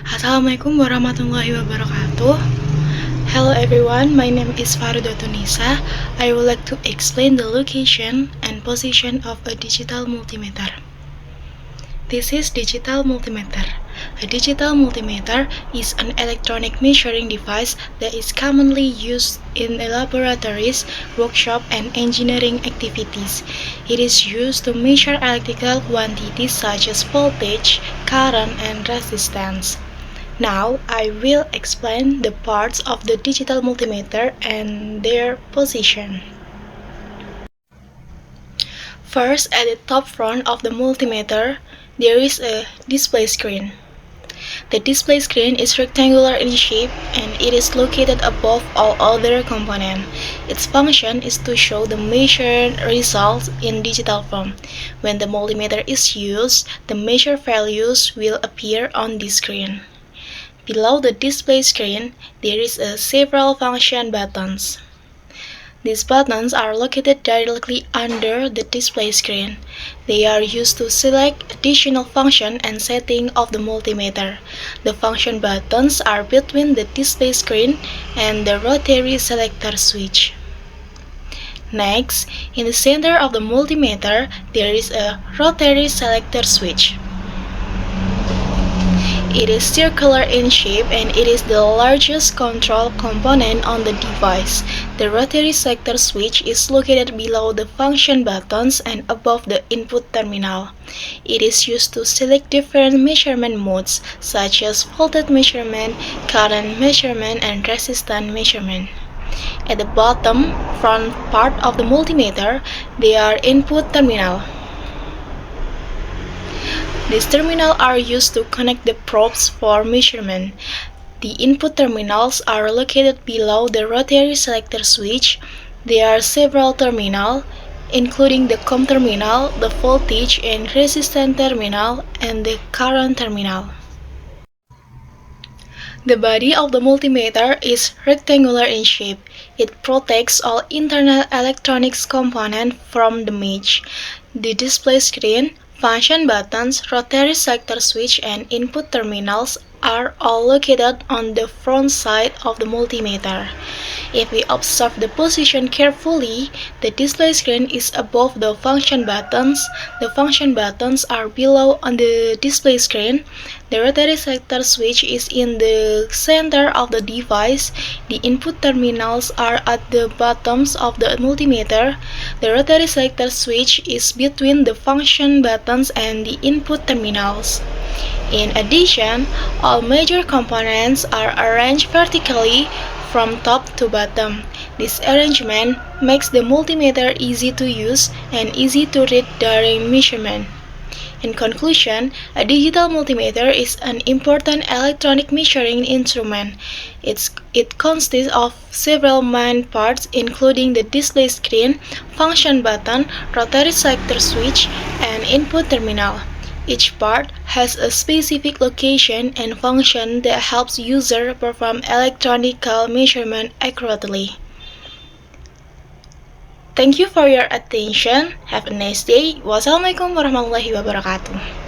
Assalamualaikum warahmatullahi wabarakatuh. Hello everyone, my name is Faridhotun Nisa. I would like to explain the location and position of a digital multimeter. This is digital multimeter. A digital multimeter is an electronic measuring device that is commonly used in laboratories, workshops, and engineering activities. It is used to measure electrical quantities such as voltage, current, and resistance. Now, I will explain the parts of the digital multimeter and their position. First, at the top front of the multimeter, there is a display screen. The display screen is rectangular in shape and it is located above all other components. Its function is to show the measured results in digital form. When the multimeter is used, the measured values will appear on the screen. Below the display screen, there is several function buttons. These buttons are located directly under the display screen. They are used to select additional function and setting of the multimeter. The function buttons are between the display screen and the rotary selector switch. Next, in the center of the multimeter, there is a rotary selector switch. It is circular in shape and it is the largest control component on the device. The rotary selector switch is located below the function buttons and above the input terminal. It is used to select different measurement modes such as voltage measurement, current measurement, and resistance measurement. At the bottom front part of the multimeter, there are input terminal. These terminals are used to connect the probes for measurement. The input terminals are located below the rotary selector switch. There are several terminals, including the COM terminal, the voltage and resistance terminal, and the current terminal. The body of the multimeter is rectangular in shape. It protects all internal electronics components from damage. The display screen, function buttons, rotary selector switch, and input terminals are all located on the front side of the multimeter. If we observe the position carefully, the display screen is above the function buttons. The function buttons are below on the display screen. The rotary selector switch is in the center of the device. The input terminals are at the bottoms of the multimeter. The rotary selector switch is between the function buttons and the input terminals. In addition, all major components are arranged vertically from top to bottom. This arrangement makes the multimeter easy to use and easy to read during measurement. In conclusion, a digital multimeter is an important electronic measuring instrument. It consists of several main parts including the display screen, function button, rotary selector switch, and input terminal. Each part has a specific location and function that helps user perform electronic measurement accurately. Thank you for your attention. Have a nice day. Wassalamualaikum warahmatullahi wabarakatuh.